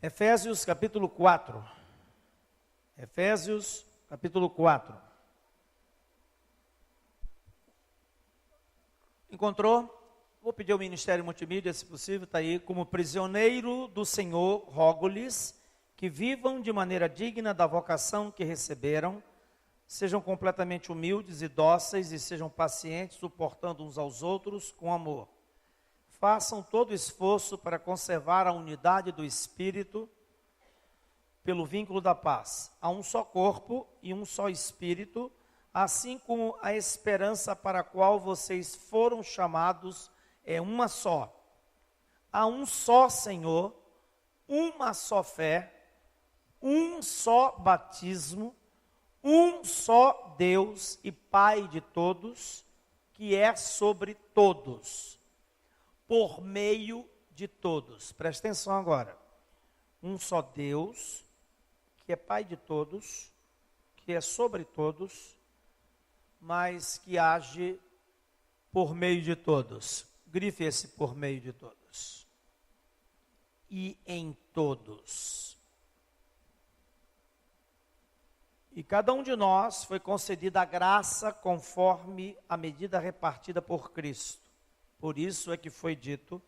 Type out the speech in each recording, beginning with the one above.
Efésios capítulo 4. Efésios capítulo 4. Encontrou? Vou pedir ao Ministério Multimídia, se possível, está aí. Como prisioneiro do Senhor, rogo-lhes que vivam de maneira digna da vocação que receberam, sejam completamente humildes e dóceis e sejam pacientes, suportando uns aos outros com amor. Façam todo esforço para conservar a unidade do Espírito pelo vínculo da paz. Há um só corpo e um só Espírito, assim como a esperança para a qual vocês foram chamados é uma só. Há um só Senhor, uma só fé, um só batismo, um só Deus e Pai de todos, que é sobre todos, por meio de todos. Presta atenção agora. Um só Deus, que é Pai de todos, que é sobre todos, mas que age por meio de todos. Grife esse por meio de todos. E em todos. E cada um de nós foi concedida a graça conforme a medida repartida por Cristo. Por isso é que foi dito,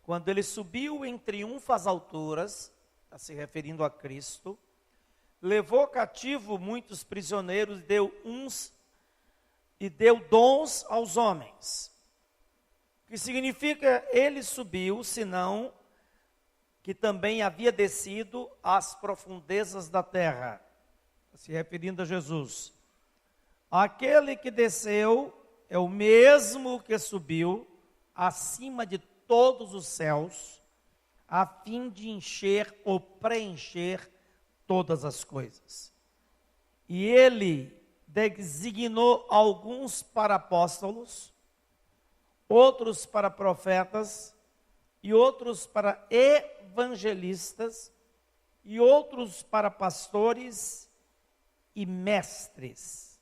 quando ele subiu em triunfo às alturas, está se referindo a Cristo, levou cativo muitos prisioneiros, deu dons aos homens. O que significa ele subiu, senão que também havia descido às profundezas da terra. Se referindo a Jesus. Aquele que desceu é o mesmo que subiu acima de todos os céus, a fim de encher ou preencher todas as coisas. E ele designou alguns para apóstolos, outros para profetas, e outros para evangelistas, e outros para pastores e mestres,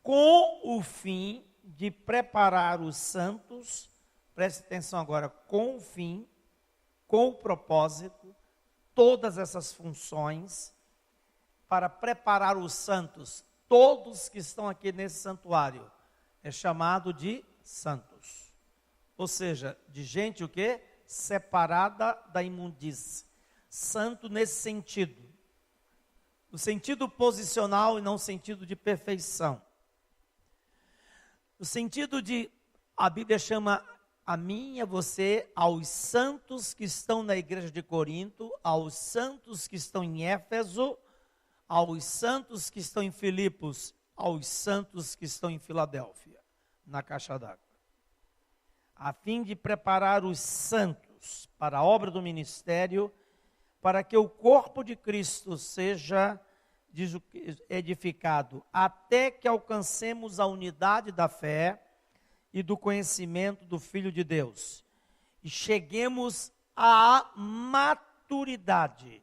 com o fim de preparar os santos, preste atenção agora, com o fim, com o propósito, todas essas funções, para preparar os santos, todos que estão aqui nesse santuário, é chamado de santos, ou seja, de gente o quê? Separada da imundície, santo nesse sentido, no sentido posicional e não no sentido de perfeição. No sentido de, a Bíblia chama a mim e a você, aos santos que estão na igreja de Corinto, aos santos que estão em Éfeso, aos santos que estão em Filipos, aos santos que estão em Filadélfia, na caixa d'água. A fim de preparar os santos para a obra do ministério, para que o corpo de Cristo seja edificado, até que alcancemos a unidade da fé e do conhecimento do Filho de Deus, e cheguemos à maturidade,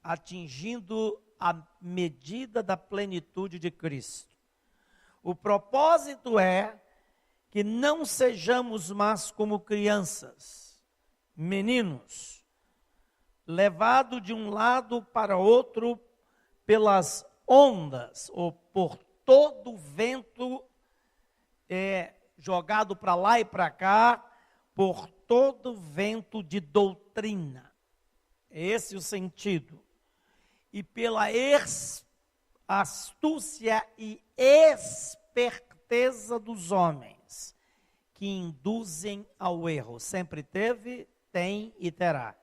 atingindo a medida da plenitude de Cristo. O propósito é que não sejamos mais como crianças, meninos, levado de um lado para outro pelas ondas, ou por todo o vento jogado para lá e para cá, por todo o vento de doutrina. Esse é o sentido. E pela astúcia e esperteza dos homens, que induzem ao erro. Sempre teve, tem e terá.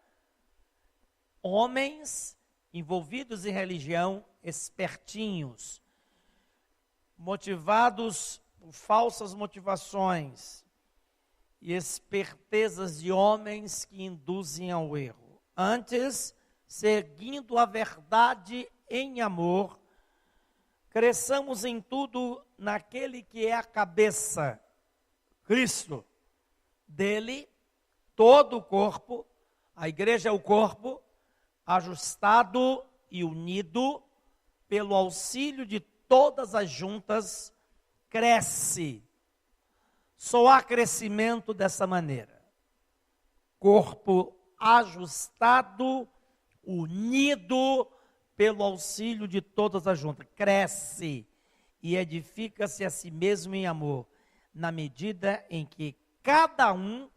Homens envolvidos em religião, espertinhos, motivados por falsas motivações e espertezas de homens que induzem ao erro. Antes, seguindo a verdade em amor, cresçamos em tudo naquele que é a cabeça, Cristo. Dele, todo o corpo, a igreja é o corpo, ajustado e unido pelo auxílio de todas as juntas, cresce. Só há crescimento dessa maneira. Corpo ajustado unido pelo auxílio de todas as juntas, cresce e edifica-se a si mesmo em amor, na medida em que cada um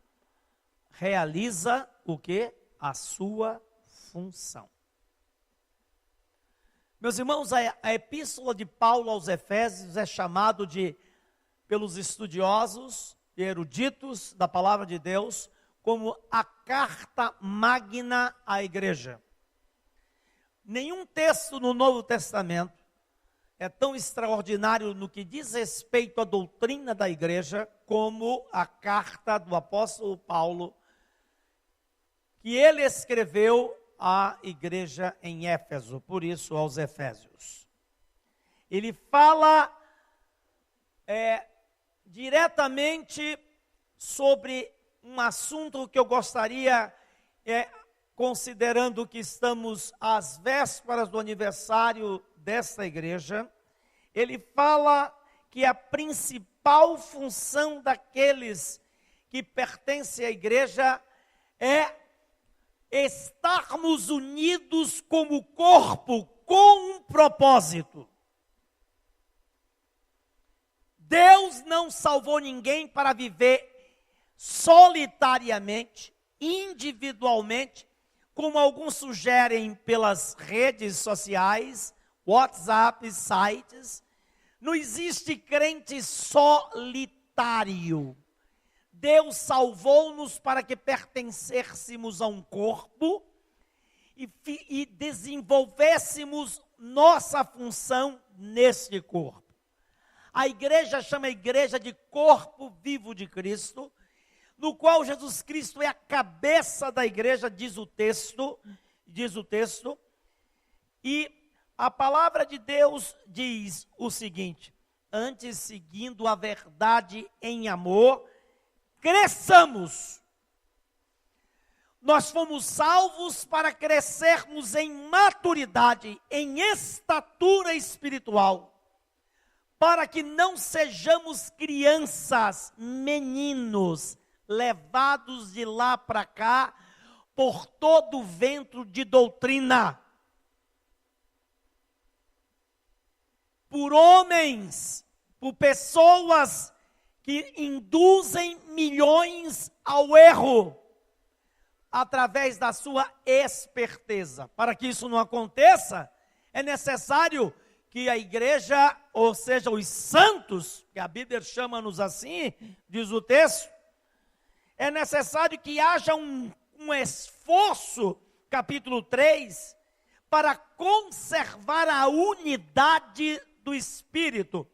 realiza o quê? A sua função. Meus irmãos, a epístola de Paulo aos Efésios é chamado pelos estudiosos e eruditos da palavra de Deus, como a carta magna à igreja. Nenhum texto no Novo Testamento é tão extraordinário no que diz respeito à doutrina da igreja, como a carta do apóstolo Paulo, que ele escreveu à igreja em Éfeso, por isso aos Efésios. Ele fala diretamente sobre um assunto que eu gostaria, considerando que estamos às vésperas do aniversário desta igreja, ele fala que a principal função daqueles que pertencem à igreja é estarmos unidos como corpo com um propósito. Deus não salvou ninguém para viver solitariamente, individualmente, como alguns sugerem pelas redes sociais, WhatsApp, sites. Não existe crente solitário. Deus salvou-nos para que pertencêssemos a um corpo e desenvolvêssemos nossa função neste corpo. A igreja chama a igreja de corpo vivo de Cristo, no qual Jesus Cristo é a cabeça da igreja, diz o texto, e a palavra de Deus diz o seguinte: antes, seguindo a verdade em amor, cresçamos. Nós fomos salvos para crescermos em maturidade, em estatura espiritual, para que não sejamos crianças, meninos, levados de lá para cá por todo o vento de doutrina, por homens, por pessoas que induzem milhões ao erro, através da sua esperteza. Para que isso não aconteça, é necessário que a igreja, ou seja, os santos, que a Bíblia chama-nos assim, diz o texto, é necessário que haja um esforço, capítulo 3, para conservar a unidade do Espírito.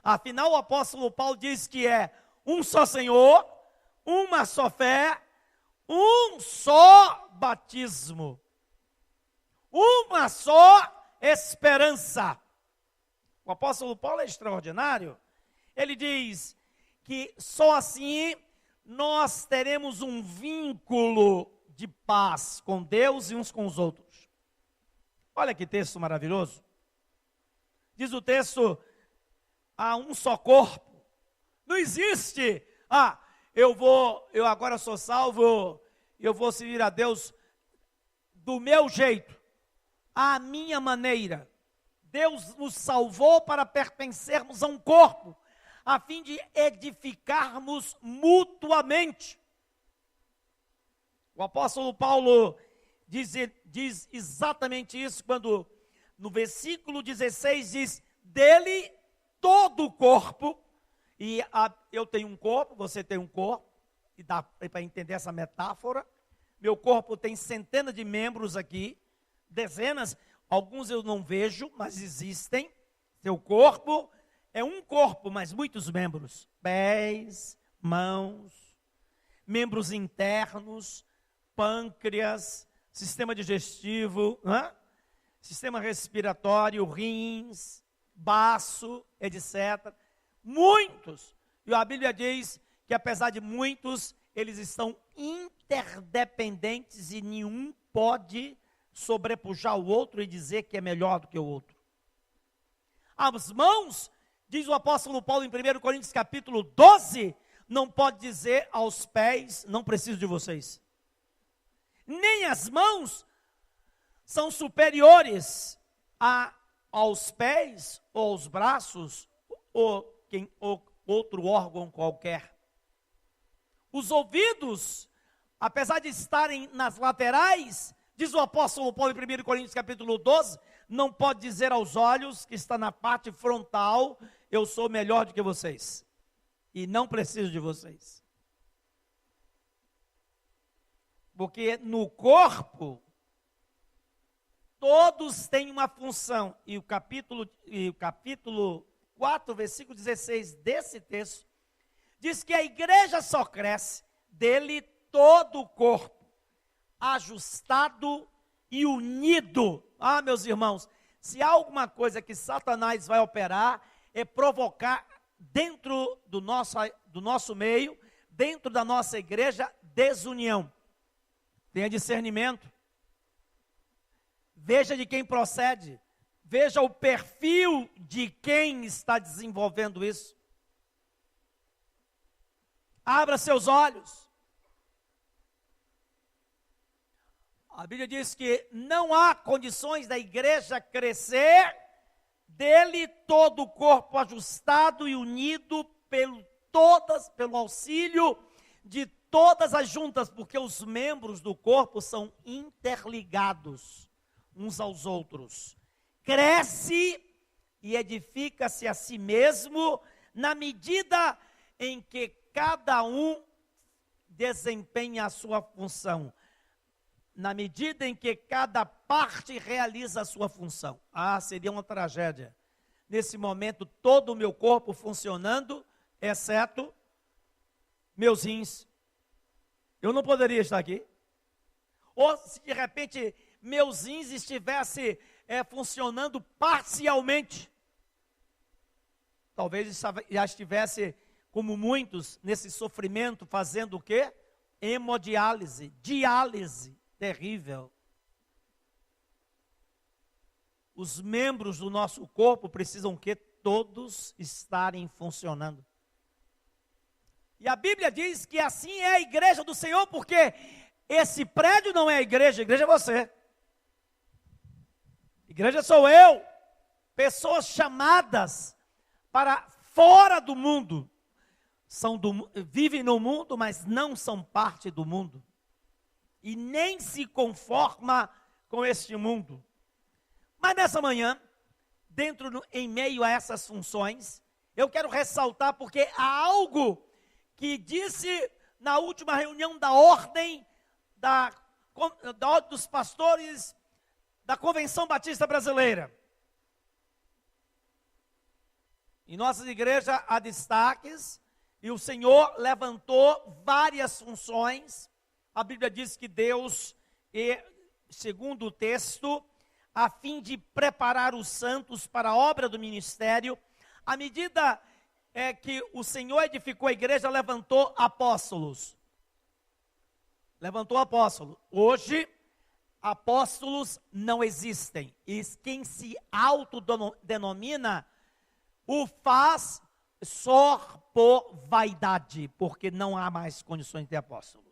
Afinal, o apóstolo Paulo diz que é um só Senhor, uma só fé, um só batismo, uma só esperança. O apóstolo Paulo é extraordinário. Ele diz que só assim nós teremos um vínculo de paz com Deus e uns com os outros. Olha que texto maravilhoso. Diz o texto: há um só corpo. Não existe, eu agora sou salvo, eu vou servir a Deus do meu jeito, à minha maneira. Deus nos salvou para pertencermos a um corpo, a fim de edificarmos mutuamente. O apóstolo Paulo diz exatamente isso, quando no versículo 16 diz: dele todo o corpo, e eu tenho um corpo, você tem um corpo, e dá para entender essa metáfora. Meu corpo tem centenas de membros aqui, dezenas, alguns eu não vejo, mas existem. Seu corpo é um corpo, mas muitos membros, pés, mãos, membros internos, pâncreas, sistema digestivo, sistema respiratório, rins, baço, etc. Muitos, e a Bíblia diz que apesar de muitos, eles estão interdependentes e nenhum pode sobrepujar o outro e dizer que é melhor do que o outro. As mãos, diz o apóstolo Paulo em 1 Coríntios capítulo 12, não pode dizer aos pés: não preciso de vocês. Nem as mãos são superiores aos pés, ou aos braços, ou outro órgão qualquer. Os ouvidos, apesar de estarem nas laterais, diz o apóstolo Paulo em 1 Coríntios capítulo 12, não pode dizer aos olhos, que está na parte frontal, eu sou melhor do que vocês, e não preciso de vocês. Porque no corpo, todos têm uma função, e o capítulo 4, versículo 16 desse texto, diz que a igreja só cresce dele todo o corpo, ajustado e unido. Ah, meus irmãos, se há alguma coisa que Satanás vai operar, é provocar dentro do nosso meio, dentro da nossa igreja, desunião. Tenha discernimento. Veja de quem procede. Veja o perfil de quem está desenvolvendo isso. Abra seus olhos. A Bíblia diz que não há condições da igreja crescer, dele todo o corpo ajustado e unido pelo auxílio de todas as juntas, porque os membros do corpo são interligados uns aos outros. Cresce e edifica-se a si mesmo na medida em que cada um desempenha a sua função, na medida em que cada parte realiza a sua função. Ah, seria uma tragédia. Nesse momento, todo o meu corpo funcionando, exceto meus rins. Eu não poderia estar aqui. Ou se de repente meus rins estivessem funcionando parcialmente, talvez já estivesse, como muitos, nesse sofrimento, fazendo o quê? Hemodiálise, diálise terrível. Os membros do nosso corpo precisam o quê? Todos estarem funcionando. E a Bíblia diz que assim é a igreja do Senhor, porque esse prédio não é a igreja é você. Igreja sou eu. Pessoas chamadas para fora do mundo. Vivem no mundo, mas não são parte do mundo. E nem se conforma com este mundo. Mas nessa manhã, em meio a essas funções, eu quero ressaltar porque há algo que disse na última reunião da ordem dos pastores da Convenção Batista Brasileira. Em nossas igrejas há destaques, e o Senhor levantou várias funções. A Bíblia diz que Deus, segundo o texto, a fim de preparar os santos para a obra do ministério, à medida que o Senhor edificou a igreja, levantou apóstolos. Levantou apóstolos. Hoje, apóstolos não existem. E quem se autodenomina, o faz só por vaidade, porque não há mais condições de ter apóstolos.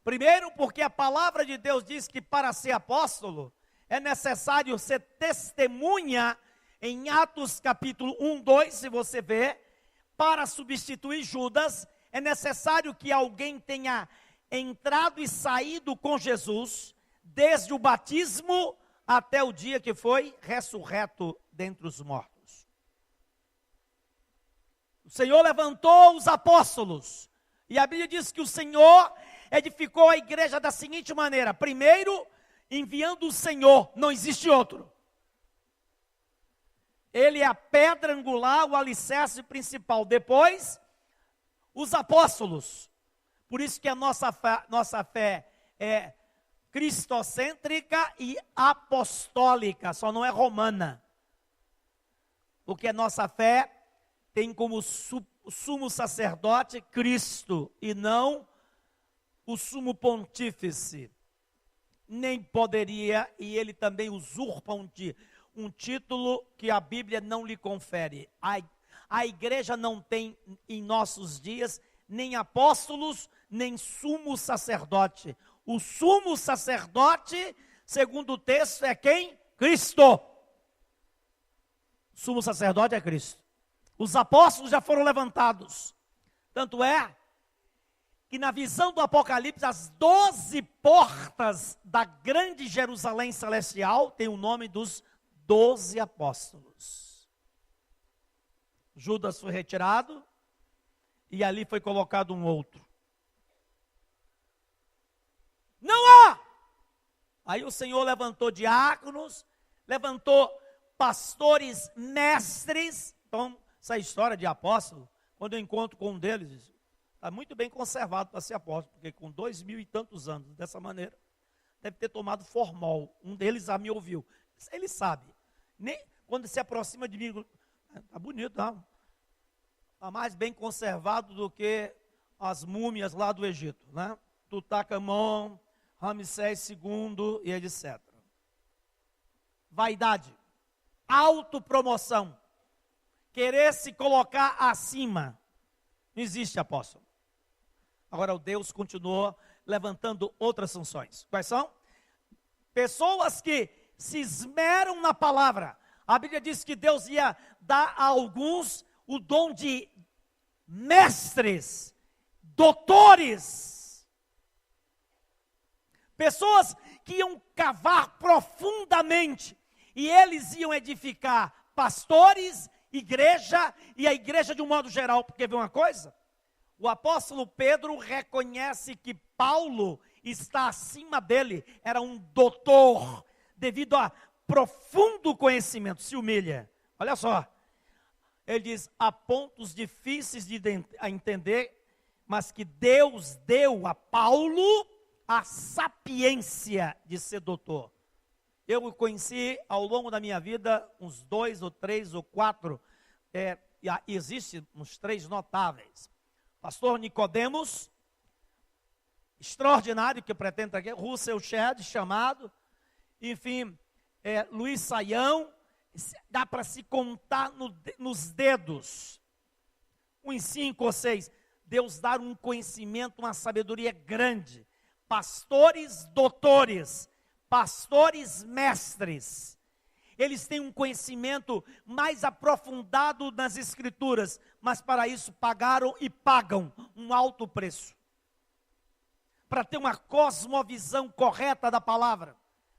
Primeiro, porque a palavra de Deus diz que para ser apóstolo, é necessário ser testemunha. Em Atos capítulo 1, 2, se você ver, para substituir Judas, é necessário que alguém tenha entrado e saído com Jesus, desde o batismo até o dia que foi ressurreto dentre os mortos. O Senhor levantou os apóstolos, e a Bíblia diz que o Senhor edificou a igreja da seguinte maneira: primeiro, enviando o Senhor, não existe outro. Ele é a pedra angular, o alicerce principal. Depois, os apóstolos. Por isso que a nossa fé é cristocêntrica e apostólica, só não é romana. Porque a nossa fé tem como sumo sacerdote Cristo, e não o sumo pontífice. Nem poderia, e ele também usurpa um título que a Bíblia não lhe confere. A igreja não tem, em nossos dias, nem apóstolos, nem sumo sacerdote. O sumo sacerdote, segundo o texto, é quem? Cristo. O sumo sacerdote é Cristo. Os apóstolos já foram levantados. Tanto é que na visão do Apocalipse, as 12 portas da grande Jerusalém celestial têm o nome dos 12 apóstolos. Judas foi retirado e ali foi colocado um outro. Não há! Aí o Senhor levantou diáconos, levantou pastores, mestres. Então, essa história de apóstolo, quando eu encontro com um deles, está muito bem conservado para ser apóstolo, porque com 2000 e tantos anos, dessa maneira, deve ter tomado formol. Um deles já me ouviu. Ele sabe. Nem quando se aproxima de mim, está bonito, não? Está mais bem conservado do que as múmias lá do Egito, né? Tutankhamon, Ramsés II e etc. Vaidade, autopromoção, querer se colocar acima. Não existe apóstolo. Agora o Deus continuou levantando outras funções. Quais são? Pessoas que se esmeram na palavra. A Bíblia diz que Deus ia dar a alguns o dom de mestres, doutores. Pessoas que iam cavar profundamente e eles iam edificar pastores, igreja e a igreja de um modo geral. Porque vê uma coisa? O apóstolo Pedro reconhece que Paulo está acima dele, era um doutor, devido a profundo conhecimento, se humilha. Olha só, ele diz, há pontos difíceis de entender, mas que Deus deu a Paulo a sapiência de ser doutor. Eu o conheci ao longo da minha vida, uns 2 ou 3 ou 4, existem uns 3 notáveis. Pastor Nicodemos, extraordinário, que pretende aqui, Russell Shedd, chamado, enfim, Luiz Saião, dá para se contar nos dedos, uns 5 ou 6, Deus dá um conhecimento, uma sabedoria grande, pastores doutores, pastores mestres, eles têm um conhecimento mais aprofundado nas escrituras, mas para isso pagaram e pagam um alto preço, para ter uma cosmovisão correta da palavra.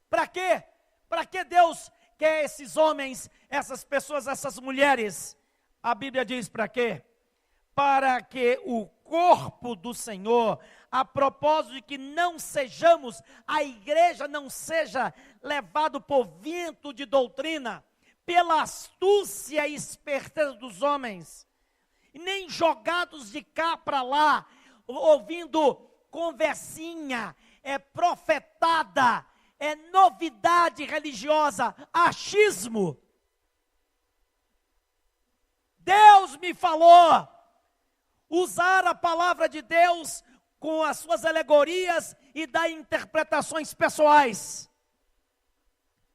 Para quê? Para que Deus quer esses homens, essas pessoas, essas mulheres? A Bíblia diz para quê? Para que o corpo do Senhor, a propósito de que não sejamos, a igreja não seja levado por vento de doutrina, pela astúcia e esperteza dos homens, nem jogados de cá para lá, ouvindo conversinha, profetada, novidade religiosa, achismo. Deus me falou, usar a palavra de Deus com as suas alegorias e dar interpretações pessoais.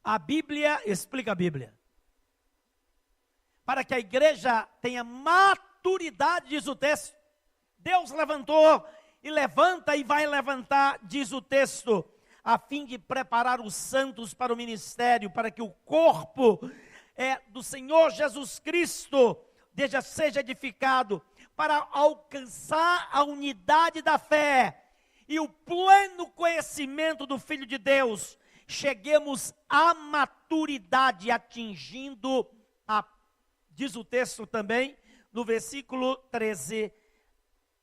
A Bíblia explica a Bíblia. Para que a igreja tenha maturidade, diz o texto. Deus levantou e levanta e vai levantar, diz o texto, a fim de preparar os santos para o ministério, para que o corpo do Senhor Jesus Cristo seja edificado, para alcançar a unidade da fé e o pleno conhecimento do Filho de Deus, cheguemos à maturidade, atingindo diz o texto também, no versículo 13,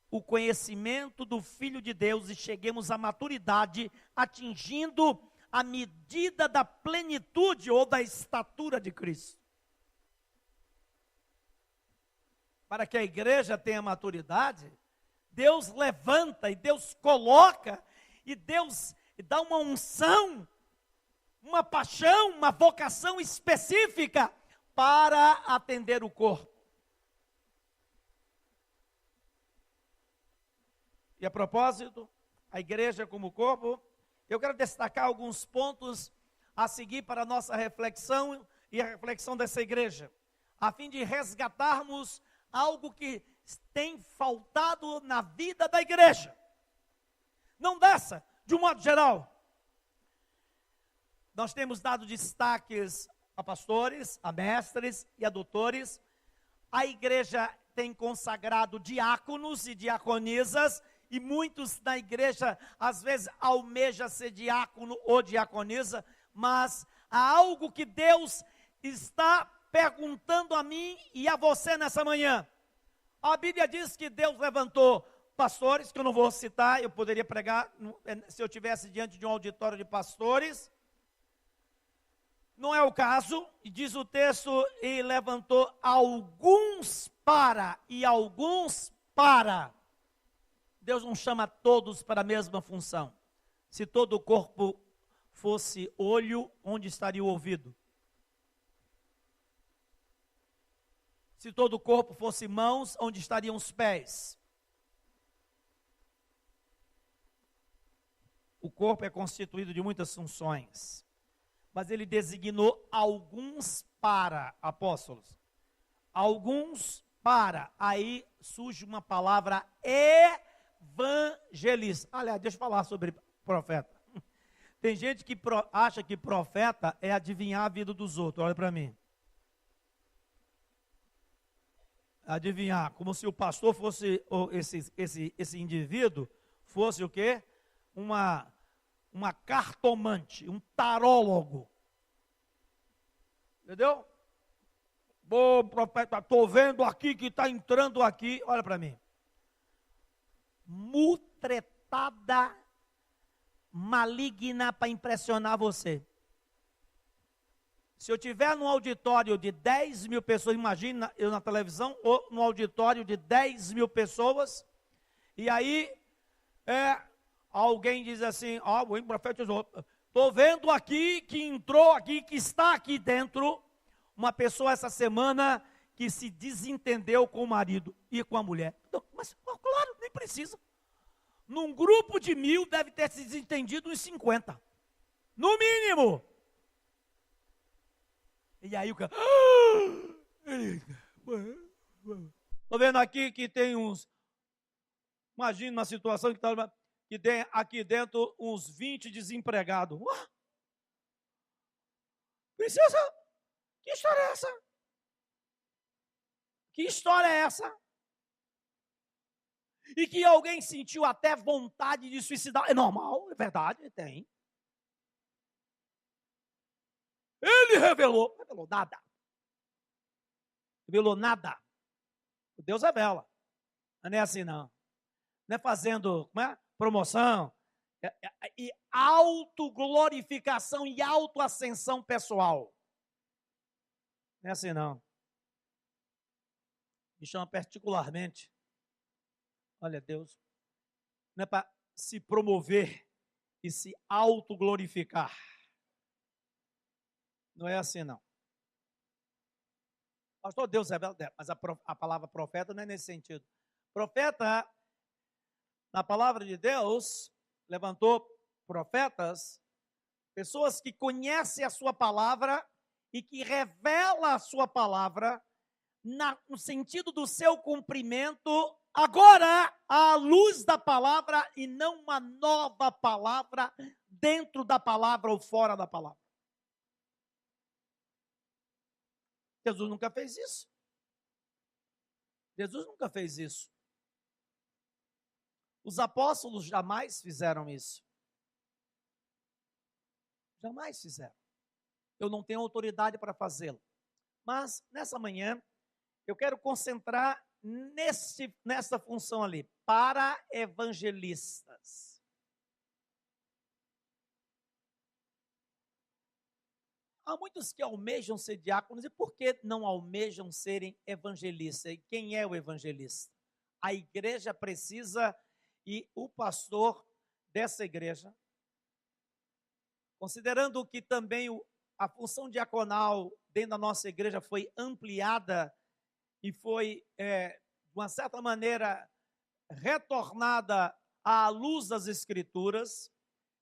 o conhecimento do Filho de Deus, e cheguemos à maturidade, atingindo a medida da plenitude ou da estatura de Cristo. Para que a igreja tenha maturidade, Deus levanta e Deus coloca, e Deus dá uma unção, uma paixão, uma vocação específica para atender o corpo. E a propósito, a igreja como corpo, eu quero destacar alguns pontos a seguir para a nossa reflexão e a reflexão dessa igreja, a fim de resgatarmos algo que tem faltado na vida da igreja. Não dessa, De um modo geral, nós temos dado destaques a pastores, a mestres e a doutores. A igreja tem consagrado diáconos e diaconisas, e muitos na igreja, às vezes, almejam ser diácono ou diaconisa, mas há algo que Deus está perguntando a mim e a você nessa manhã. A Bíblia diz que Deus levantou pastores, que eu não vou citar, eu poderia pregar se eu estivesse diante de um auditório de pastores. Não é o caso, e diz o texto, e levantou alguns para, e alguns para. Deus não chama todos para a mesma função. Se todo o corpo fosse olho, onde estaria o ouvido? Se todo o corpo fosse mãos, onde estariam os pés? O corpo é constituído de muitas funções, mas ele designou alguns para, apóstolos. Alguns para, aí surge uma palavra evangelista. Aliás, deixa eu falar sobre profeta. Tem gente que acha que profeta é adivinhar a vida dos outros, olha para mim. Adivinhar, como se o pastor fosse, ou esse indivíduo, fosse o quê? Uma cartomante, um tarólogo. Entendeu? Bom, profeta, estou vendo aqui que está entrando aqui, olha para mim. Mutretada maligna para impressionar você. Se eu estiver num auditório de 10 mil pessoas, imagina eu na televisão, ou num auditório de 10 mil pessoas, e aí alguém diz assim, o profeta, estou vendo aqui que entrou aqui, que está aqui dentro, uma pessoa essa semana que se desentendeu com o marido e com a mulher. Então, mas, claro, nem precisa. Num grupo de 1000 deve ter se desentendido uns 50. No mínimo. E aí o cara... Estou vendo aqui que tem uns... Imagina uma situação que tem aqui dentro uns 20 desempregados. Princesa, que história é essa? Que história é essa? E que alguém sentiu até vontade de suicidar. É normal, é verdade, tem. Ele revelou nada. Revelou nada. Deus revela. Não é assim, não. Não é fazendo promoção. E autoglorificação e autoascensão pessoal. Não é assim, não. Me chama particularmente. Olha, Deus. Não é para se promover e se autoglorificar. Não é assim, não. Pastor, Deus revela, mas a palavra profeta não é nesse sentido. Profeta, na palavra de Deus, levantou profetas, pessoas que conhecem a sua palavra e que revela a sua palavra no sentido do seu cumprimento, agora à luz da palavra e não uma nova palavra dentro da palavra ou fora da palavra. Jesus nunca fez isso. Jesus nunca fez isso. Os apóstolos jamais fizeram isso. Jamais fizeram. Eu não tenho autoridade para fazê-lo. Mas, nessa manhã, eu quero concentrar nessa função ali, para evangelistas. Há muitos que almejam ser diáconos, e por que não almejam serem evangelistas? E quem é o evangelista? A igreja precisa, e o pastor dessa igreja, considerando que também a função diaconal dentro da nossa igreja foi ampliada e foi, de uma certa maneira, retornada à luz das Escrituras,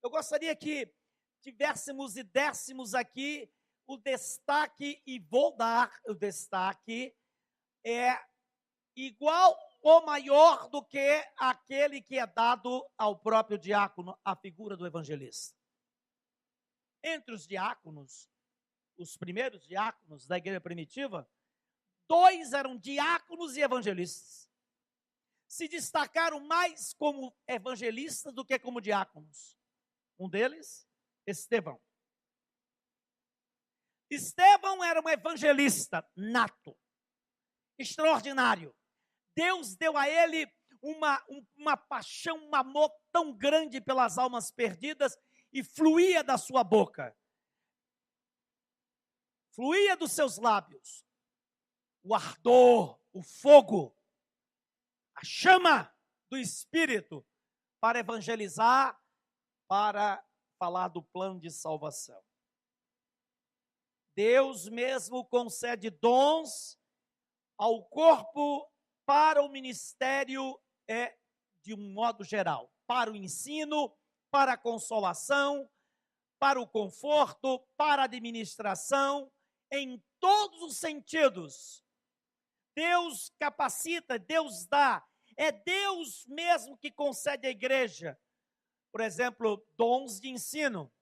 eu gostaria que tivéssemos e dessemos aqui o destaque, e vou dar o destaque, igual ou maior do que aquele que é dado ao próprio diácono, a figura do evangelista. Entre os diáconos, os primeiros diáconos da igreja primitiva, 2 eram diáconos e evangelistas. Se destacaram mais como evangelistas do que como diáconos. Um deles, Estevão. Estevão era um evangelista nato, extraordinário. Deus deu a ele uma paixão, um amor tão grande pelas almas perdidas e fluía da sua boca. Fluía dos seus lábios. O ardor, o fogo, a chama do Espírito para evangelizar, para falar do plano de salvação. Deus mesmo concede dons ao corpo para o ministério de um modo geral, para o ensino, para a consolação, para o conforto, para a administração, em todos os sentidos. Deus capacita, Deus dá, é Deus mesmo que concede à igreja, por exemplo, dons de ensino.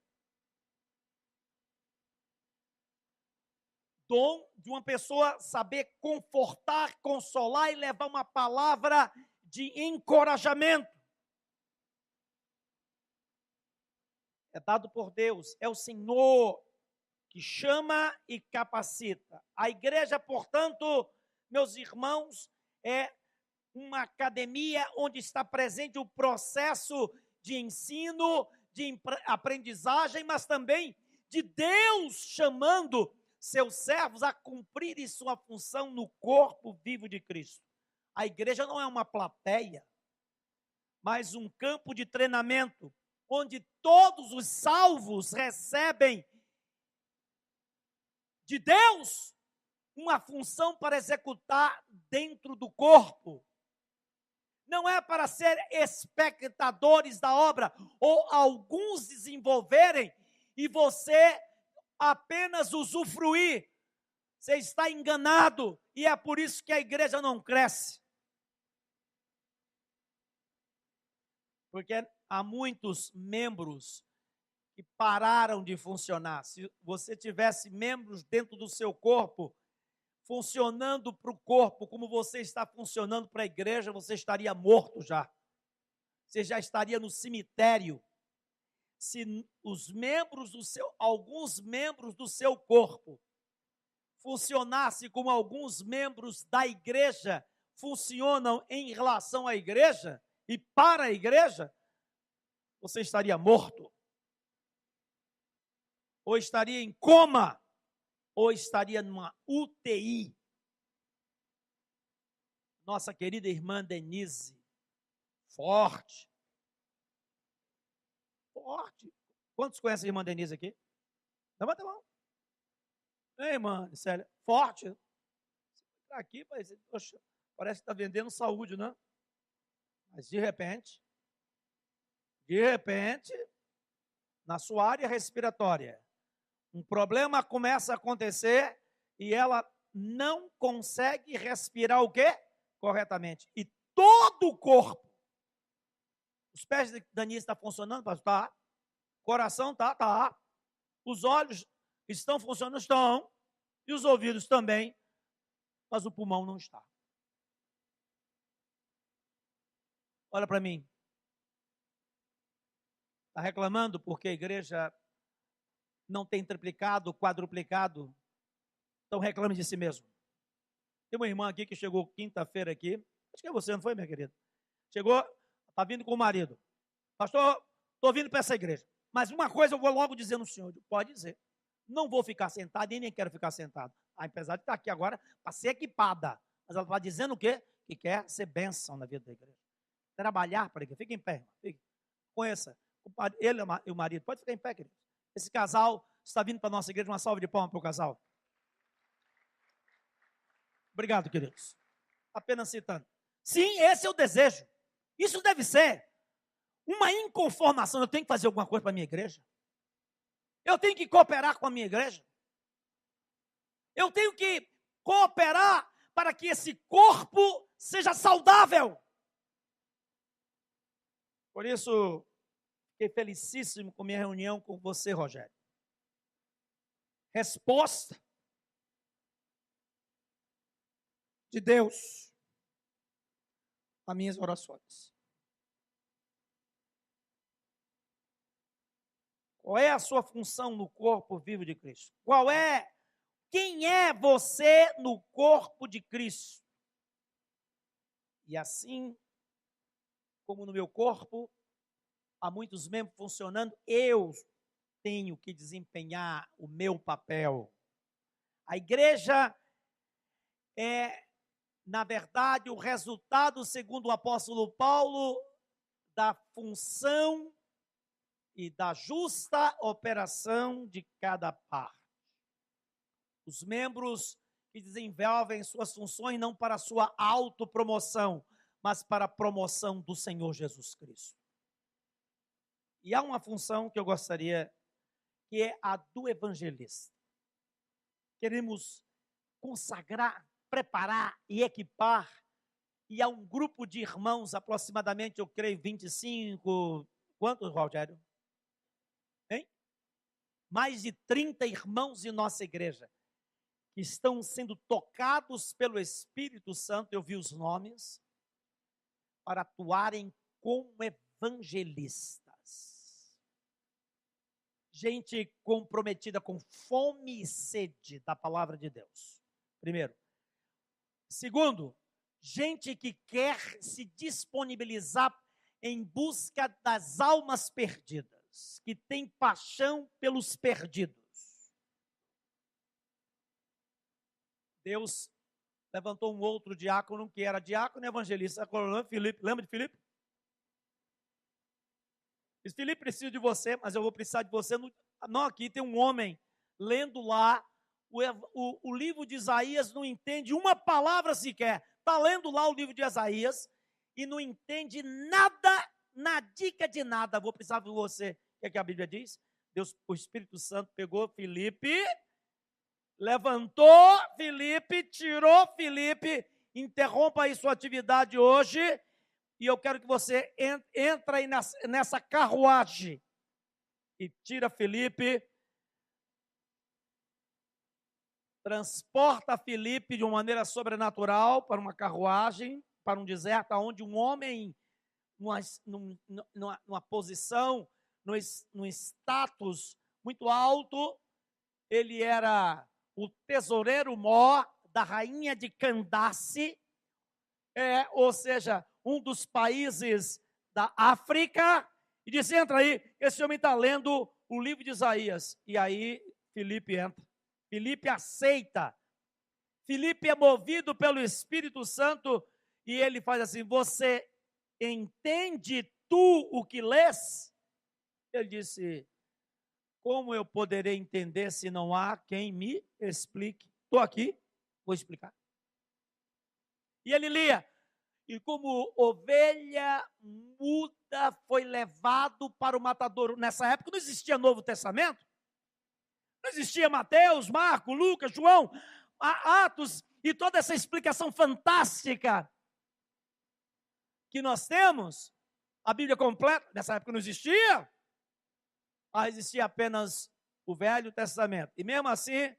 Dom de uma pessoa saber confortar, consolar e levar uma palavra de encorajamento. É dado por Deus, é o Senhor que chama e capacita. A igreja, portanto, meus irmãos, é uma academia onde está presente o processo de ensino, de aprendizagem, mas também de Deus chamando seus servos a cumprirem sua função no corpo vivo de Cristo. A igreja não é uma plateia, mas um campo de treinamento, onde todos os salvos recebem de Deus uma função para executar dentro do corpo. Não é para ser espectadores da obra, ou alguns desenvolverem e você apenas usufruir. Você está enganado, e é por isso que a igreja não cresce. Porque há muitos membros que pararam de funcionar. Se você tivesse membros dentro do seu corpo, funcionando para o corpo como você está funcionando para a igreja, você estaria morto já. Você já estaria no cemitério. Se os membros alguns membros do seu corpo funcionassem como alguns membros da igreja funcionam em relação à igreja e para a igreja, você estaria morto. Ou estaria em coma, ou estaria numa UTI. Nossa querida irmã Denise, forte. Quantos conhecem a irmã Denise aqui? Levanta a mão. Ei, irmã Célia, forte. Está aqui, parece que está vendendo saúde, né? Mas de repente, na sua área respiratória, um problema começa a acontecer e ela não consegue respirar o quê? Corretamente. E todo o corpo. Os pés de Denise estão funcionando, pastor? Tá. Coração tá. Os olhos estão funcionando? Estão. E os ouvidos também. Mas o pulmão não está. Olha para mim. Está reclamando porque a igreja não tem triplicado, quadruplicado? Então reclame de si mesmo. Tem uma irmã aqui que chegou quinta-feira aqui. Acho que é você, não foi, minha querida? Chegou, está vindo com o marido. Pastor, estou vindo para essa igreja. Mas uma coisa eu vou logo dizer no senhor. Pode dizer. Não vou ficar sentado e nem quero ficar sentado. Apesar de estar aqui agora para ser equipada. Mas ela está dizendo o quê? Que quer ser bênção na vida da igreja. Trabalhar para a igreja. Fica em pé, irmã. Fique. Conheça. Ele e o marido. Pode ficar em pé, querido. Esse casal está vindo para a nossa igreja. Uma salva de palmas para o casal. Obrigado, queridos. Apenas citando. Sim, esse é o desejo. Isso deve ser uma inconformação. Eu tenho que fazer alguma coisa para a minha igreja. Eu tenho que cooperar com a minha igreja. Eu tenho que cooperar para que esse corpo seja saudável. Por isso, fiquei felicíssimo com minha reunião com você, Rogério. Resposta de Deus às minhas orações. Qual é a sua função no corpo vivo de Cristo? Quem é você no corpo de Cristo? E assim como no meu corpo há muitos membros funcionando, eu tenho que desempenhar o meu papel. A igreja é, na verdade, o resultado, segundo o apóstolo Paulo, da função e da justa operação de cada parte. Os membros que desenvolvem suas funções não para sua autopromoção, mas para a promoção do Senhor Jesus Cristo. E há uma função que eu gostaria, que é a do evangelista. Queremos consagrar, preparar e equipar, e há um grupo de irmãos, aproximadamente, eu creio, 25, quantos, Rogério? Hein? Mais de 30 irmãos em nossa igreja, que estão sendo tocados pelo Espírito Santo, eu vi os nomes, para atuarem como evangelistas. Gente comprometida com fome e sede da palavra de Deus. Primeiro. Segundo, gente que quer se disponibilizar em busca das almas perdidas, que tem paixão pelos perdidos. Deus levantou um outro diácono, que era diácono e evangelista, Filipe. Lembra de Filipe? Filipe, preciso de você, mas eu vou precisar de você. Não, aqui tem um homem lendo lá o livro de Isaías, não entende uma palavra sequer. Está lendo lá o livro de Isaías e não entende nada, na dica de nada. Vou precisar de você. O que é que a Bíblia diz? Deus, o Espírito Santo pegou Filipe, levantou Filipe, tirou Filipe, interrompa aí sua atividade hoje, e eu quero que você entre aí nessa carruagem e tira Filipe, transporta Filipe de uma maneira sobrenatural para uma carruagem, para um deserto, onde um homem, numa posição, num status muito alto, ele era o tesoureiro mor da rainha de Candace, ou seja, um dos países da África, e disse, entra aí, esse homem está lendo o livro de Isaías. E aí, Filipe entra. Filipe aceita. Filipe é movido pelo Espírito Santo, e ele faz assim, você entende tu o que lês? Ele disse, como eu poderei entender se não há quem me explique? Estou aqui, vou explicar. E ele lia, e como ovelha muda foi levado para o matadouro. Nessa época não existia Novo Testamento, não existia Mateus, Marcos, Lucas, João, Atos, e toda essa explicação fantástica que nós temos, a Bíblia completa, nessa época não existia, existia apenas o Velho Testamento. E mesmo assim,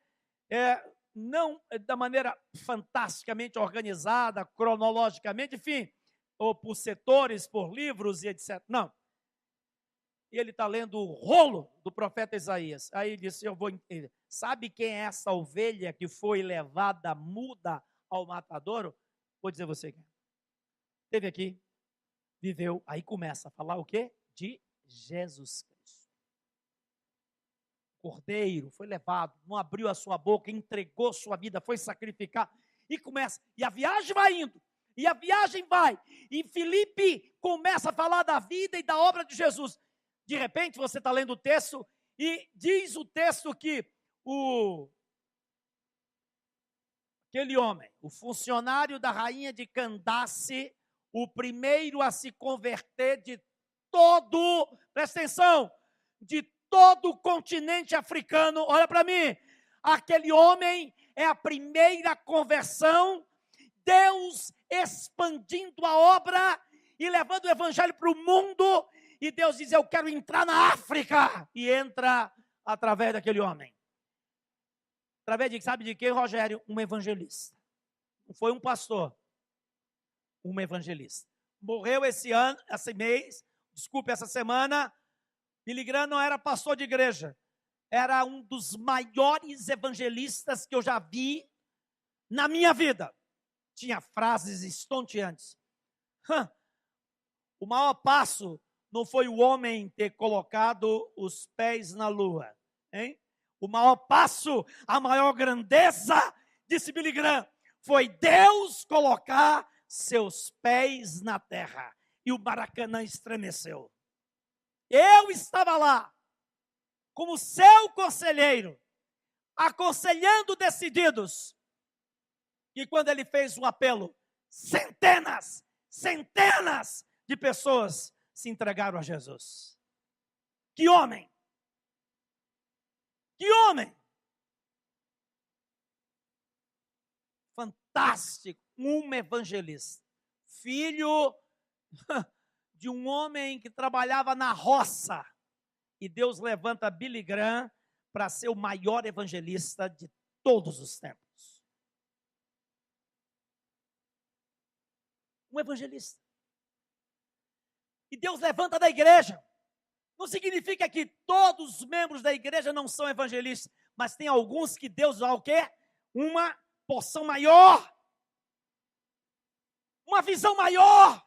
não da maneira fantasticamente organizada, cronologicamente, enfim, ou por setores, por livros e etc. Não. E ele está lendo o rolo do profeta Isaías. Aí ele disse, eu vou entender. Sabe quem é essa ovelha que foi levada muda ao matadouro? Vou dizer você quem. Esteve aqui, viveu, aí começa a falar o quê? De Jesus Cristo. Cordeiro, foi levado, não abriu a sua boca, entregou sua vida, foi sacrificar, e começa, e a viagem vai indo, e a viagem vai, e Filipe começa a falar da vida e da obra de Jesus. De repente, você está lendo o texto, e diz o texto que aquele homem, o funcionário da rainha de Candace, o primeiro a se converter de todo, presta atenção, de todo o continente africano, olha para mim, aquele homem é a primeira conversão Deus expandindo a obra e levando o evangelho para o mundo. E Deus diz: eu quero entrar na África. E entra através daquele homem. Através de, sabe de quem, Rogério? Um evangelista. Não foi um pastor. Um evangelista. Morreu esse ano, essa semana. Billy Graham não era pastor de igreja. Era um dos maiores evangelistas que eu já vi na minha vida. Tinha frases estonteantes. O maior passo não foi o homem ter colocado os pés na lua, hein? O maior passo, a maior grandeza, disse Billy Graham, foi Deus colocar seus pés na terra. E o Maracanã estremeceu. Eu estava lá, como seu conselheiro, aconselhando decididos. E quando ele fez um apelo, centenas de pessoas se entregaram a Jesus. Que homem! Que homem! Fantástico, um evangelista, filho de um homem que trabalhava na roça. E Deus levanta Billy Graham para ser o maior evangelista de todos os tempos. Um evangelista. E Deus levanta da igreja. Não significa que todos os membros da igreja não são evangelistas, mas tem alguns que Deus dá o quê? Uma porção maior, uma visão maior,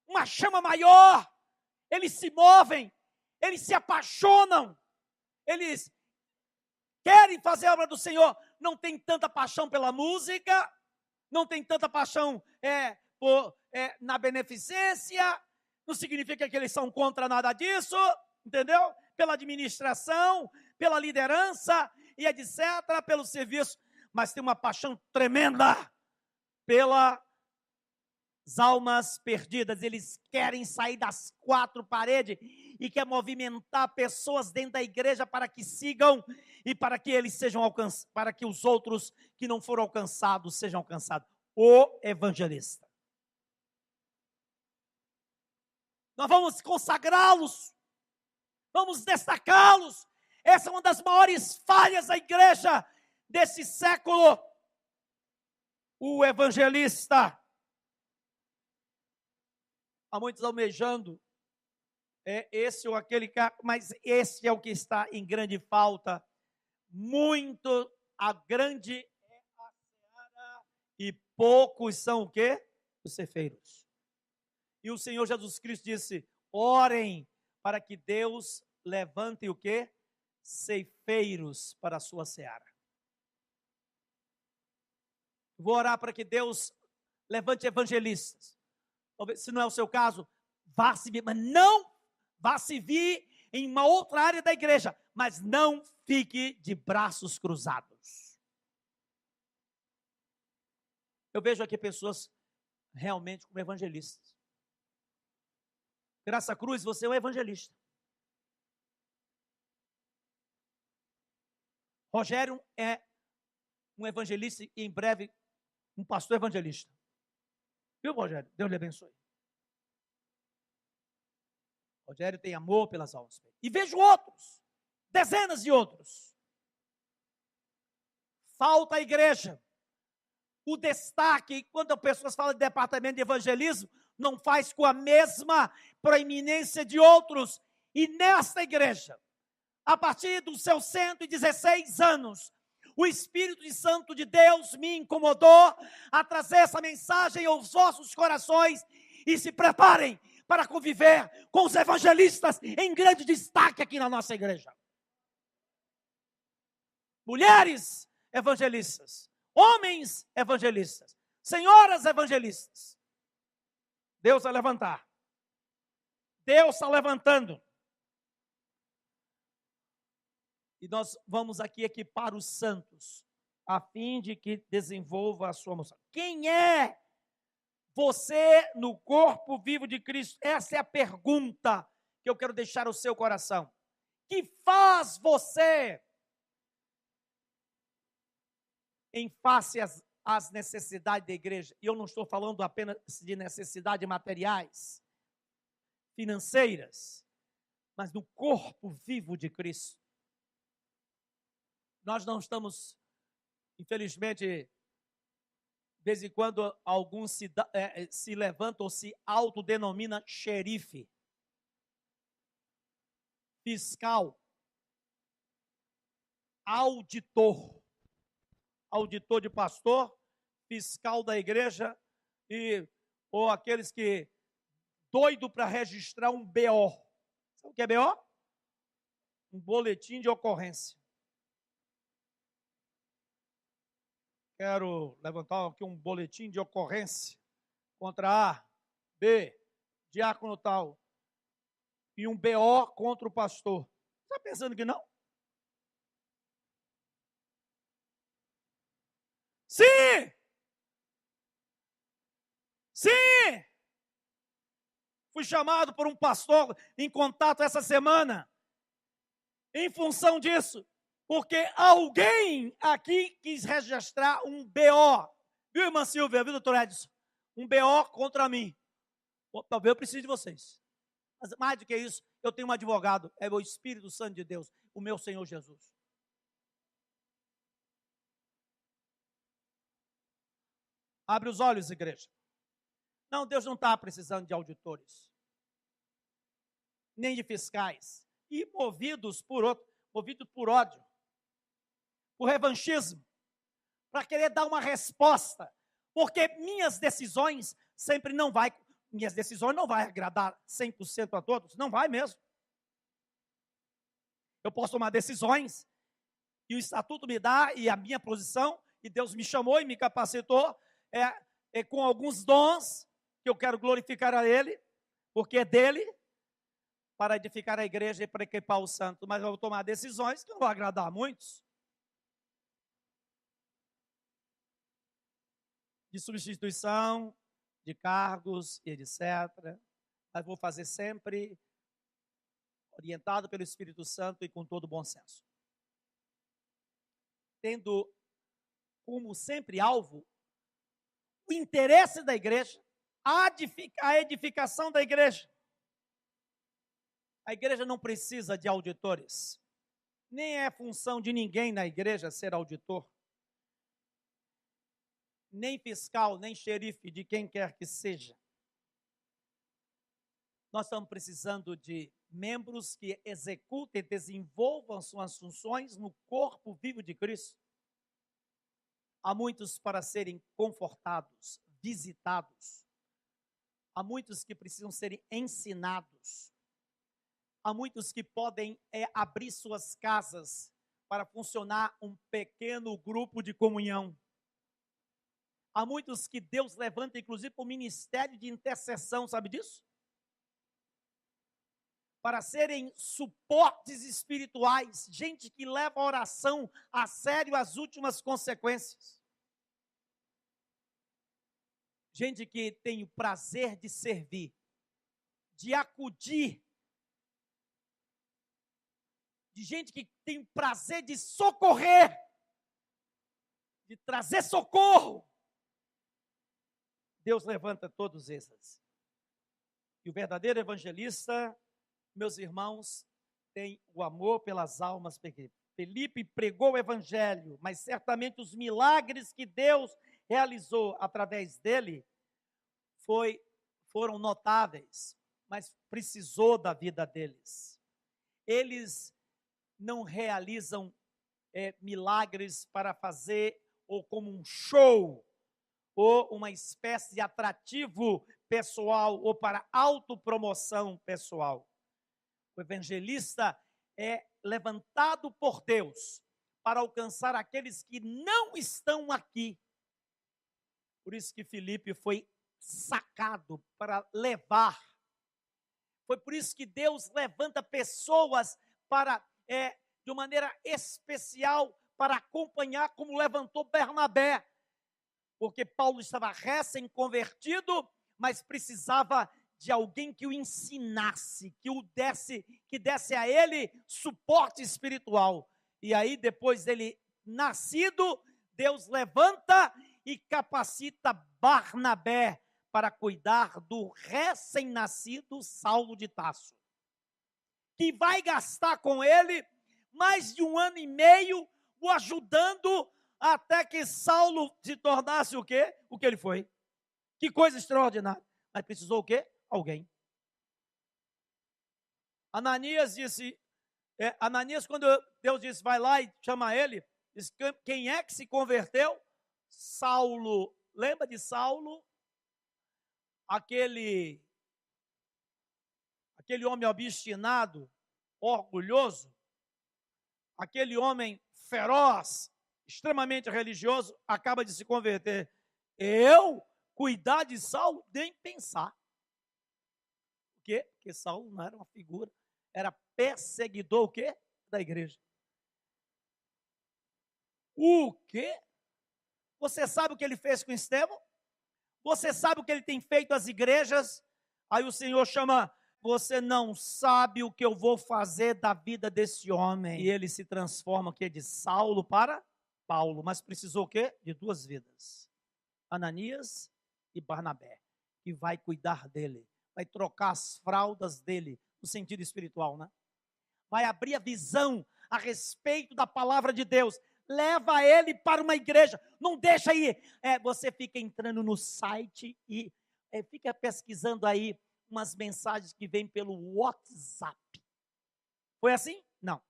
uma chama maior. Eles se movem, eles se apaixonam, eles querem fazer a obra do Senhor. Não tem tanta paixão pela música, não tem tanta paixão na beneficência. Não significa que eles são contra nada disso, entendeu? Pela administração, pela liderança e etc., pelo serviço. Mas tem uma paixão tremenda pelas almas perdidas. Eles querem sair das quatro paredes e quer movimentar pessoas dentro da igreja para que sigam e para que eles sejam alcançados, para que os outros que não foram alcançados sejam alcançados. O evangelista. Nós vamos consagrá-los, vamos destacá-los. Essa é uma das maiores falhas da igreja desse século. O evangelista. Há muitos almejando esse ou aquele cargo, mas esse é o que está em grande falta. A grande é a seara e poucos são o quê? Os ceifeiros. E o Senhor Jesus Cristo disse: orem para que Deus levante o quê? Ceifeiros para a sua seara. Vou orar para que Deus levante evangelistas. Talvez, se não é o seu caso, vá se vir, mas não vá se vir em uma outra área da igreja, mas não fique de braços cruzados. Eu vejo aqui pessoas realmente como evangelistas. Graça Cruz, você é um evangelista. Rogério é um evangelista e em breve um pastor evangelista. Viu, Rogério? Deus lhe abençoe. Rogério tem amor pelas almas. E vejo outros, dezenas de outros. Falta a igreja. O destaque, quando as pessoas falam de departamento de evangelismo, não faz com a mesma proeminência de outros. E nesta igreja, a partir dos seus 116 anos, o Espírito Santo de Deus me incomodou a trazer essa mensagem aos vossos corações. E se preparem para conviver com os evangelistas em grande destaque aqui na nossa igreja. Mulheres evangelistas, homens evangelistas, senhoras evangelistas. Deus vai levantar. Deus está levantando. E nós vamos aqui equipar os santos, a fim de que desenvolva a sua moção. Quem é você no corpo vivo de Cristo? Essa é a pergunta que eu quero deixar no seu coração. Que faz você em face às necessidades da igreja. E eu não estou falando apenas de necessidades materiais, financeiras, mas do corpo vivo de Cristo. Nós não estamos, infelizmente, de vez em quando alguns se levantam ou se autodenomina xerife, fiscal, auditor de pastor, fiscal da igreja, ou aqueles que doido para registrar um BO. Sabe o que é BO? Um boletim de ocorrência. Quero levantar aqui um boletim de ocorrência contra A, B, diácono tal, e um BO contra o pastor. Está pensando que não? Sim! Sim! Fui chamado por um pastor em contato essa semana, em função disso, porque alguém aqui quis registrar um BO. Viu, irmã Silvia? Viu, doutor Edson? Um BO contra mim. Talvez eu precise de vocês. Mas mais do que isso, eu tenho um advogado, é o Espírito Santo de Deus, o meu Senhor Jesus. Abre os olhos, igreja. Não, Deus não está precisando de auditores, nem de fiscais, e movidos por ódio, por revanchismo, para querer dar uma resposta, porque minhas decisões não vai agradar 100% a todos, não vai mesmo. Eu posso tomar decisões, e o estatuto me dá, e a minha posição, e Deus me chamou e me capacitou, com alguns dons, que eu quero glorificar a Ele, porque é dele, para edificar a igreja e para equipar o santo, mas eu vou tomar decisões que não vão agradar a muitos, de substituição, de cargos e etc., mas vou fazer sempre orientado pelo Espírito Santo e com todo bom senso. Tendo como sempre alvo o interesse da igreja, a edificação da igreja. A igreja não precisa de auditores, nem é função de ninguém na igreja ser auditor, nem fiscal, nem xerife, de quem quer que seja. Nós estamos precisando de membros que executem e desenvolvam suas funções no corpo vivo de Cristo. Há muitos para serem confortados, visitados. Há muitos que precisam ser ensinados. Há muitos que podem abrir suas casas para funcionar um pequeno grupo de comunhão. Há muitos que Deus levanta, inclusive, para o ministério de intercessão, sabe disso? Para serem suportes espirituais, gente que leva a oração a sério as últimas consequências. Gente que tem o prazer de servir, de acudir, de gente que tem o prazer de socorrer, de trazer socorro. Deus levanta todos esses. E o verdadeiro evangelista, meus irmãos, tem o amor pelas almas pequenas. Felipe pregou o evangelho, mas certamente os milagres que Deus realizou através dele foram notáveis, mas precisou da vida deles. Eles não realizam milagres para fazer ou como um show, ou uma espécie de atrativo pessoal, ou para autopromoção pessoal. O evangelista é levantado por Deus para alcançar aqueles que não estão aqui. Por isso que Filipe foi sacado para levar. Foi por isso que Deus levanta pessoas para, de maneira especial, para acompanhar, como levantou Bernabé. Porque Paulo estava recém-convertido, mas precisava de alguém que o ensinasse, que desse a ele suporte espiritual. E aí, depois dele nascido, Deus levanta e capacita Barnabé para cuidar do recém-nascido Saulo de Tarso, que vai gastar com ele mais de 1 ano e meio, o ajudando até que Saulo se tornasse o quê? O que ele foi. Que coisa extraordinária. Mas precisou o quê? Alguém. Ananias disse, quando Deus disse, vai lá e chama ele, disse, quem é que se converteu? Saulo. Lembra de Saulo? Aquele homem obstinado, orgulhoso, aquele homem feroz, extremamente religioso, acaba de se converter. Eu cuidar de Saulo, nem pensar. Por quê? Porque Saulo não era uma figura, era perseguidor o quê? Da igreja. O quê? Você sabe o que ele fez com Estevão? Você sabe o que ele tem feito às igrejas? Aí o Senhor chama, você não sabe o que eu vou fazer da vida desse homem. E ele se transforma o quê? De Saulo para Paulo. Mas precisou o quê? De 2 vidas. Ananias e Barnabé. Que vai cuidar dele. Vai trocar as fraldas dele. No sentido espiritual, né? Vai abrir a visão a respeito da palavra de Deus. Leva ele para uma igreja, não deixa aí, você fica entrando no site e fica pesquisando aí umas mensagens que vêm pelo WhatsApp. Foi assim? Não.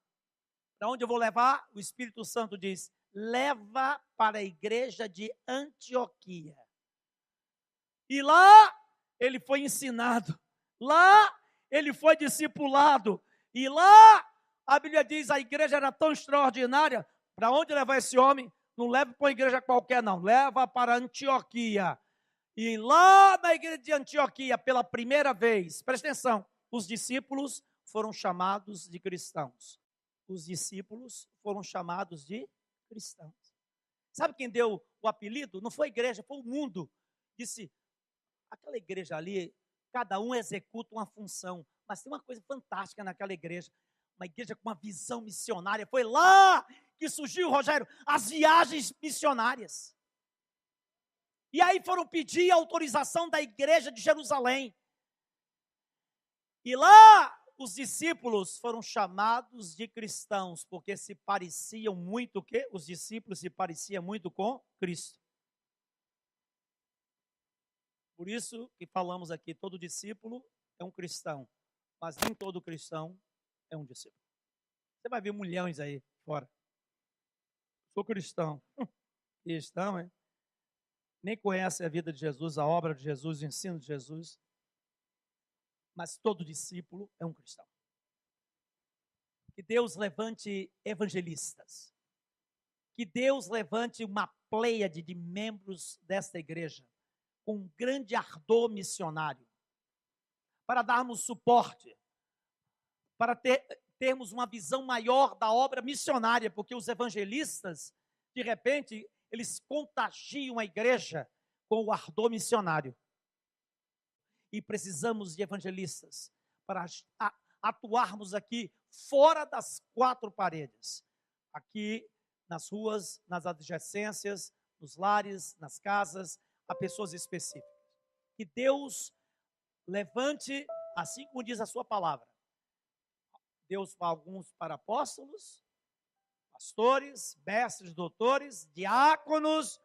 Para onde eu vou levar? O Espírito Santo diz, leva para a igreja de Antioquia. E lá ele foi ensinado, lá ele foi discipulado, e lá a Bíblia diz, a igreja era tão extraordinária. Para onde levar esse homem? Não leva para uma igreja qualquer, não. Leva para Antioquia. E lá na igreja de Antioquia, pela primeira vez, presta atenção, os discípulos foram chamados de cristãos. Os discípulos foram chamados de cristãos. Sabe quem deu o apelido? Não foi a igreja, foi o mundo. Disse, aquela igreja ali, cada um executa uma função. Mas tem uma coisa fantástica naquela igreja. Uma igreja com uma visão missionária. Foi lá que surgiu, Rogério, as viagens missionárias. E aí foram pedir a autorização da igreja de Jerusalém. E lá os discípulos foram chamados de cristãos, porque se pareciam muito o quê? Os discípulos se pareciam muito com Cristo. Por isso que falamos aqui, todo discípulo é um cristão, mas nem todo cristão é um discípulo. Você vai ver mulhões aí fora. Sou cristão. Cristão, hein? Nem conhece a vida de Jesus, a obra de Jesus, o ensino de Jesus. Mas todo discípulo é um cristão. Que Deus levante evangelistas. Que Deus levante uma pleiade de membros desta igreja com um grande ardor missionário, para darmos suporte, para termos uma visão maior da obra missionária, porque os evangelistas, de repente, eles contagiam a igreja com o ardor missionário. E precisamos de evangelistas para atuarmos aqui fora das 4 paredes. Aqui nas ruas, nas adjacências, nos lares, nas casas, a pessoas específicas. Que Deus levante, assim como diz a sua palavra, Deus alguns para apóstolos, pastores, mestres, doutores, diáconos,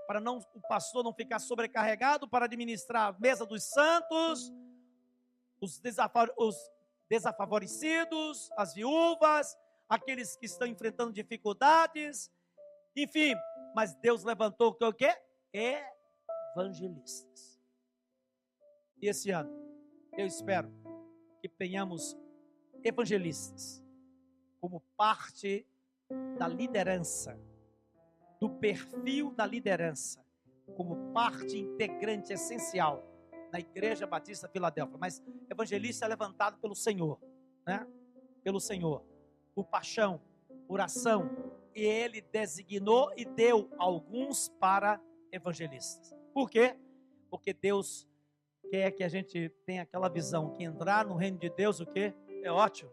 para o pastor não ficar sobrecarregado, para administrar a mesa dos santos, os desafavorecidos, as viúvas, aqueles que estão enfrentando dificuldades, enfim, mas Deus levantou o quê? Evangelistas. E esse ano, eu espero que tenhamos evangelistas como parte da liderança, do perfil da liderança, como parte integrante essencial na Igreja Batista Filadélfia. Mas evangelista é levantado pelo Senhor, né? Pelo Senhor, por paixão, por ação, e Ele designou e deu alguns para evangelistas. Por quê? Porque Deus quer que a gente tenha aquela visão que entrar no reino de Deus, o quê? É ótimo,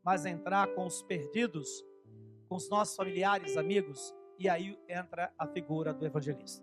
mas entrar com os perdidos, com os nossos familiares, amigos, e aí entra a figura do evangelista.